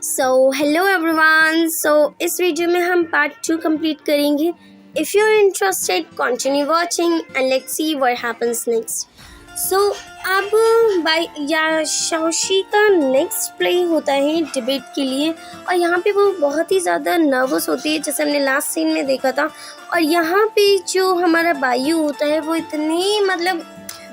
Hello everyone. इस video में हम पार्ट 2 कंप्लीट करेंगे। If you are interested continue watching and let's see what happens next. अब बाय या शाओशी का नेक्स्ट प्ले होता है डिबेट के लिए, और यहाँ पे वो बहुत ही ज़्यादा नर्वस होती है जैसे हमने लास्ट सीन में देखा था। और यहाँ पे जो हमारा बायू होता है वो इतने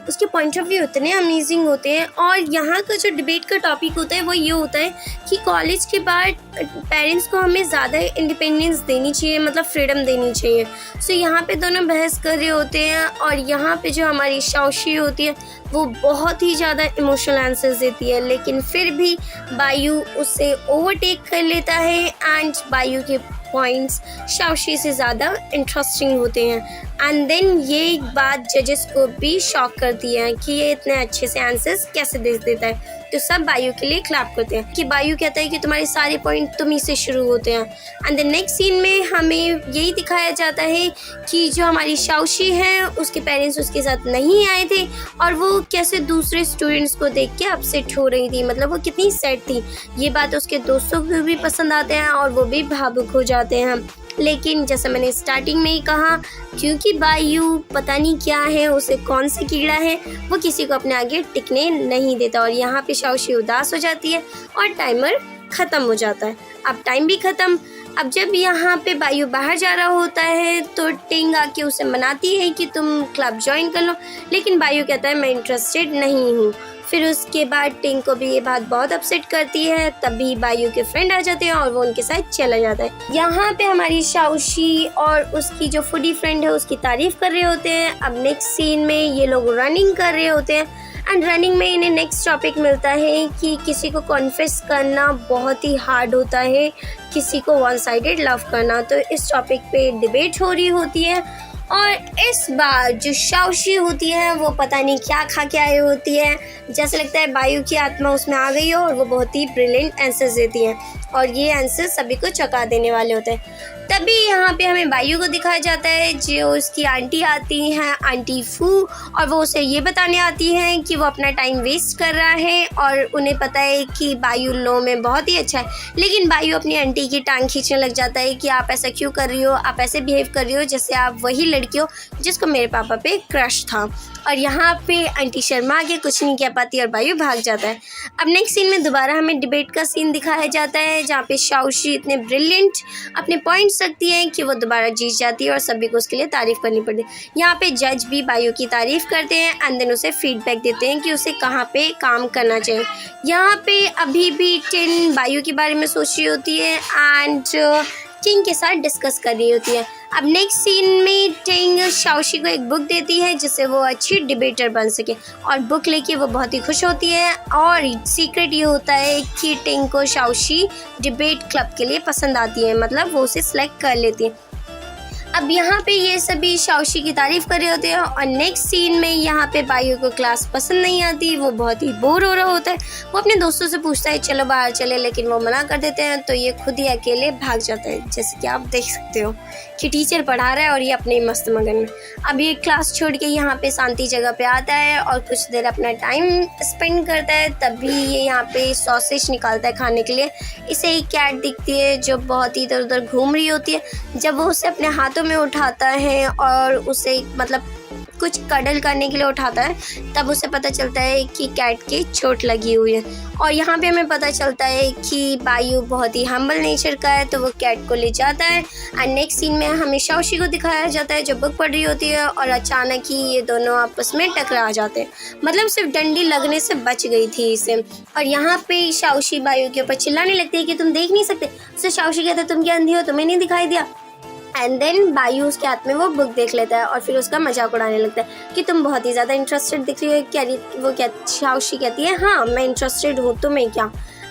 उसके पॉइंट ऑफ व्यू इतने अमेजिंग होते हैं। और यहाँ का जो डिबेट का टॉपिक होता है वो ये होता है कि कॉलेज के बाद पेरेंट्स को हमें ज़्यादा इंडिपेंडेंस देनी चाहिए, मतलब फ्रीडम देनी चाहिए। यहाँ पे दोनों बहस कर रहे होते हैं, और यहाँ पे जो हमारी शाओशी होती है वो बहुत ही ज़्यादा इमोशनल आंसर्स देती है, लेकिन फिर भी बायू उसे ओवरटेक कर लेता है एंड बायू के पॉइंट्स शाओशी से ज़्यादा इंटरेस्टिंग होते हैं। एंड देन ये एक बात जजेस को भी शॉक करती है कि ये इतने अच्छे से आंसर्स कैसे दे देता है। तो सब बायू के लिए क्लैप करते हैं कि बायू कहता है कि तुम्हारे सारे पॉइंट तुम ही से शुरू होते हैं। एंड द नेक्स्ट सीन में हमें यही दिखाया जाता है कि जो हमारी शाओशी है उसके पेरेंट्स उसके साथ नहीं आए थे, और वो कैसे दूसरे स्टूडेंट्स को देख के अपसेट हो रही थी, मतलब वो कितनी सैड थी। ये बात उसके दोस्तों को भी पसंद आते हैं और वो भी भावुक हो जाते हैं। लेकिन जैसे मैंने स्टार्टिंग में ही कहा, क्योंकि बायू पता नहीं क्या है, उसे कौन सा कीड़ा है, वो किसी को अपने आगे टिकने नहीं देता। और यहाँ पे शाओशी उदास हो जाती है और टाइमर ख़त्म हो जाता है। अब टाइम भी ख़त्म। अब जब यहाँ पे बायू बाहर जा रहा होता है तो टिंग आके उसे मनाती है कि तुम क्लब ज्वाइन कर लो, लेकिन बायू कहता है मैं इंटरेस्टेड नहीं हूँ। फिर उसके बाद टिंग को भी ये बात बहुत अपसेट करती है, तभी बायू के फ्रेंड आ जाते हैं और वो उनके साथ चला जाता है। यहाँ पे हमारी शाओशी और उसकी जो फूडी फ्रेंड है उसकी तारीफ कर रहे होते हैं। अब नेक्स्ट सीन में ये लोग रनिंग कर रहे होते हैं, एंड रनिंग में इन्हें नेक्स्ट टॉपिक मिलता है कि किसी को कॉन्फेस करना बहुत ही हार्ड होता है, किसी को वन साइडेड लव करना। तो इस टॉपिक पे डिबेट हो रही होती है, और इस बार जो शाओशी होती है वो पता नहीं क्या खा के आई होती है, जैसे लगता है बायू की आत्मा उसमें आ गई हो, और वो बहुत ही ब्रिलियंट आंसर्स देती है, और ये आंसर सभी को चौंका देने वाले होते हैं। तभी यहाँ पे हमें बायू को दिखाया जाता है जो उसकी आंटी आती हैं, आंटी फू, और वो उसे ये बताने आती हैं कि वो अपना टाइम वेस्ट कर रहा है, और उन्हें पता है कि बायू लो में बहुत ही अच्छा है। लेकिन बायू अपनी आंटी की टांग खींचने लग जाता है कि आप ऐसा क्यों कर रही हो, आप ऐसे बिहेव कर रही हो जैसे आप वही लड़की हो जिसको मेरे पापा पे क्रश था। और यहाँ पे आंटी शर्मा के कुछ नहीं कह पाती और बायू भाग जाता है। अब नेक्स्ट सीन में दोबारा हमें डिबेट का सीन दिखाया जाता है जहाँ पे शाओशी इतने ब्रिलियंट अपने पॉइंट्स रखती है कि वो दोबारा जीत जाती है और सभी को उसके लिए तारीफ करनी पड़ती है। यहाँ पे जज भी बायू की तारीफ करते हैं एंड देन उसे फीडबैक देते हैं कि उसे कहाँ पे काम करना चाहिए। यहाँ पे अभी भी टिन बायू के बारे में सोच रही होती है एंड टिंग के साथ डिस्कस कर रही होती है। अब नेक्स्ट सीन में टिंग शाओशी को एक बुक देती है जिससे वो अच्छी डिबेटर बन सके, और बुक लेके वो बहुत ही खुश होती है। और सीक्रेट ये होता है कि टिंग को शाओशी डिबेट क्लब के लिए पसंद आती है, मतलब वो उसे सिलेक्ट कर लेती है। अब यहाँ पे ये सभी शाओशी की तारीफ कर रहे होते हैं, और नेक्स्ट सीन में यहाँ पे बायू को क्लास पसंद नहीं आती, वो बहुत ही बोर हो रहा होता है। वो अपने दोस्तों से पूछता है चलो बाहर चले, लेकिन वो मना कर देते हैं, तो ये खुद ही अकेले भाग जाता है। जैसे कि आप देख सकते हो कि टीचर पढ़ा रहा है और ये अपने ही मस्त मगन में। अब ये क्लास छोड़ के यहाँ पे शांति जगह पे आता है और कुछ देर अपना टाइम स्पेंड करता है। तभी ये यहाँ पे सॉसेज निकालता है खाने के लिए। इसे एक कैट दिखती है जो बहुत ही इधर उधर घूम रही होती है। जब वो उसे अपने हाथों में उठाता है और उसे मतलब कुछ कडल करने के लिए उठाता है, तब उसे पता चलता है कि कैट की चोट लगी हुई है। और यहाँ पे हमें पता चलता है कि बायू बहुत ही हम्बल नेचर का है, तो वो कैट को ले जाता है। एंड नेक्स्ट सीन में हमें शाओशी को दिखाया जाता है जो बुक पढ़ रही होती है, और अचानक ही ये दोनों आपस में टकरा जाते हैं, मतलब सिर्फ डंडी लगने से बच गई थी इसे। और यहाँ पे शाओशी बायू के ऊपर चिल्लाने लगती है कि तुम देख नहीं सकते। तो शाओशी कहता है तुम क्या अंधी हो, तुम्हें नहीं दिखाई दिया। एंड देन बायू उसके हाथ में वो बुक देख लेता है और फिर उसका मजाक उड़ाने लगता है कि तुम बहुत ही ज़्यादा इंटरेस्टेड दिख रही हो। वो क्या शाओशी कहती है हाँ मैं इंटरेस्टेड हूँ, तुम्हें क्या।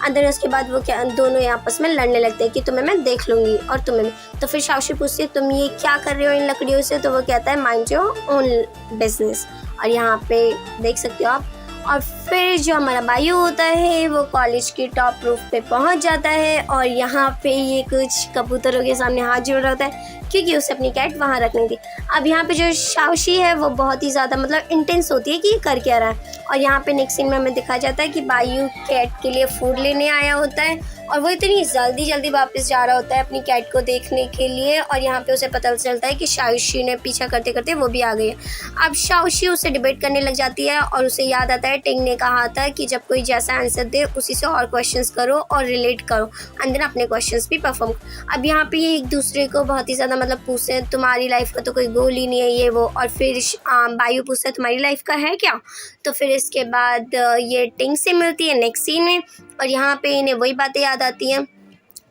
अंदर उसके बाद वो क्या दोनों आपस में लड़ने लगते हैं कि तुम्हें मैं देख लूँगी और तुम्हें भी। तो फिर शाओशी पूछती है तुम ये क्या कर रहे हो इन लकड़ियों से, तो वो कहता है माइंड योर ओन बिजनेस। और यहाँ पे देख सकते हो आप। और फिर जो हमारा बायू होता है वो कॉलेज के टॉप रूफ पे पहुंच जाता है, और यहाँ पे ये कुछ कबूतरों के सामने हाथ जोड़ रहा होता है क्योंकि उसे अपनी कैट वहाँ रखनी थी। अब यहाँ पे जो शाओशी है वो बहुत ही ज़्यादा मतलब इंटेंस होती है कि ये कर क्या रहा है। और यहाँ पे नेक्स्ट सीन में हमें दिखाया जाता है कि बायू कैट के लिए फूड लेने आया होता है, और वो इतनी जल्दी वापस जा रहा होता है अपनी कैट को देखने के लिए, और यहाँ पे उसे पता चलता है कि शाओशी ने पीछा करते करते वो भी आ गई है। अब शाओशी उससे डिबेट करने लग जाती है और उसे याद आता है टिंग ने कहा था कि जब कोई जैसा आंसर दे उसी से और क्वेश्चंस करो और रिलेट करो एंड देन अपने क्वेश्चंस भी परफॉर्म। अब यहाँ पे ये एक दूसरे को बहुत ही ज़्यादा मतलब पूछते हैं तुम्हारी लाइफ का तो कोई गोल ही नहीं है ये वो, और फिर बायू पूछता है तुम्हारी लाइफ का है क्या। तो फिर इसके बाद ये टिंग से मिलती है नेक्स्ट सीन में, और यहाँ पे इन्हें वही बातें याद आती हैं।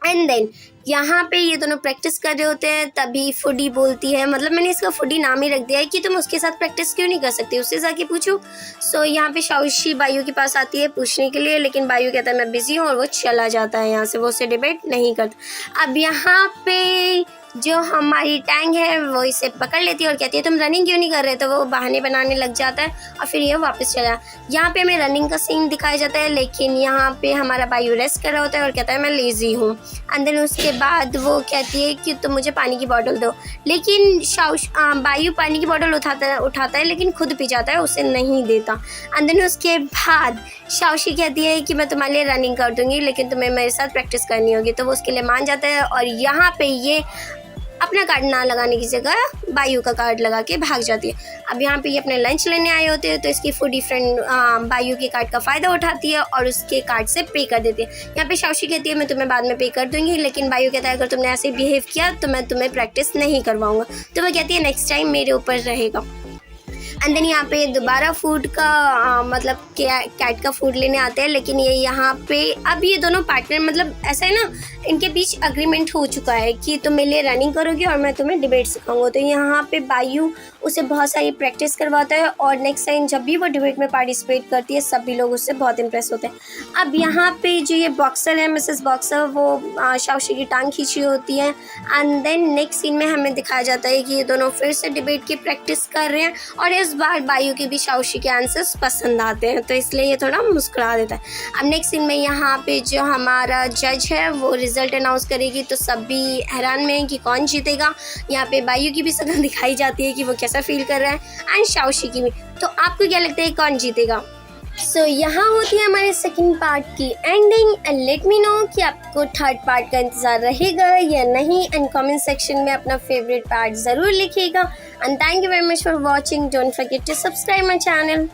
एंड देन यहाँ पे ये दोनों प्रैक्टिस कर रहे होते हैं, तभी फूडी बोलती है, मतलब मैंने इसका फूडी नाम ही रख दिया है कि तुम उसके साथ प्रैक्टिस क्यों नहीं कर सकती, उससे जाके पूछो। सो यहाँ पे शाओशी बायू के पास आती है पूछने के लिए, लेकिन बायू कहता है मैं बिजी हूँ और वो चला जाता है यहाँ से, वो उससे डिबेट नहीं करता। अब यहाँ पे जो हमारी टैंग है वो इसे पकड़ लेती है और कहती है तुम रनिंग क्यों नहीं कर रहे, तो वो बहाने बनाने लग जाता है और फिर ये वापस चला। यहाँ पे हमें रनिंग का सीन दिखाया जाता है, लेकिन यहाँ पे हमारा बायू रेस्ट कर रहा होता है और कहता है मैं लेज़ी हूँ। एंड देन उसके बाद वो कहती है कि तुम मुझे पानी की बोतल दो, लेकिन बायू पानी की बोतल उठाता है लेकिन खुद पी जाता है, उसे नहीं देता। एंड देन उसके बाद शाओशी कहती है कि मैं तुम्हारे लिए रनिंग कर दूँगी लेकिन तुम्हें मेरे साथ प्रैक्टिस करनी होगी, तो वो उसके लिए मान जाता है और यहाँ पे ये अपना कार्ड ना लगाने की जगह बायू का कार्ड लगा के भाग जाती है। अब यहाँ पे ये अपने लंच लेने आए होते हैं, तो इसकी फूडी फ्रेंड बायू के कार्ड का फ़ायदा उठाती है और उसके कार्ड से पे कर देती है। यहाँ पे शाओशी कहती है मैं तुम्हें बाद में पे कर दूँगी, लेकिन बायू कहता है अगर तुमने ऐसे बिहेव किया तो मैं तुम्हें प्रैक्टिस नहीं करवाऊँगा। तो वो कहती है नेक्स्ट टाइम मेरे ऊपर रहेगा। एंड देन यहाँ पे दोबारा फूड का मतलब कैट का फूड लेने आते हैं, लेकिन ये यहाँ पे अब ये दोनों पार्टनर मतलब ऐसा है ना, इनके बीच अग्रीमेंट हो चुका है कि तुम मेरे लिए रनिंग करोगे और मैं तुम्हें डिबेट सिखाऊंगा। तो यहाँ पे बायू उसे बहुत सारी प्रैक्टिस करवाता है और नेक्स्ट टाइम जब भी वो डिबेट में पार्टिसिपेट करती है सभी लोग उससे बहुत इंप्रेस होते हैं। अब यहाँ पे जो ये बॉक्सर है मिसेस बॉक्सर, वो शाओशी की टांग खींची होती है। एंड देन नेक्स्ट सीन में हमें दिखाया जाता है कि ये दोनों फिर से डिबेट की प्रैक्टिस कर रहे हैं और इस बार बायू के भी शाओशी के आंसर्स पसंद आते हैं, तो इसलिए ये थोड़ा मुस्कुरा देता है। अब नेक्स्ट सीन में यहाँ पे जो हमारा जज है वो रिजल्ट अनाउंस करेगी, तो सभी हैरान में हैं कि कौन जीतेगा। यहाँ पे बायू की भी शक्ल दिखाई जाती है कि वो कैसा फील कर रहा है एंड शाओशी की भी। तो आपको क्या लगता है कौन जीतेगा? सो यहाँ होती है हमारे सेकंड पार्ट की ending and let me know कि आपको थर्ड पार्ट का इंतज़ार रहेगा या नहीं, एंड कमेंट सेक्शन में अपना फेवरेट पार्ट ज़रूर लिखिएगा। And thank you very much for watching. Don't forget to subscribe my channel.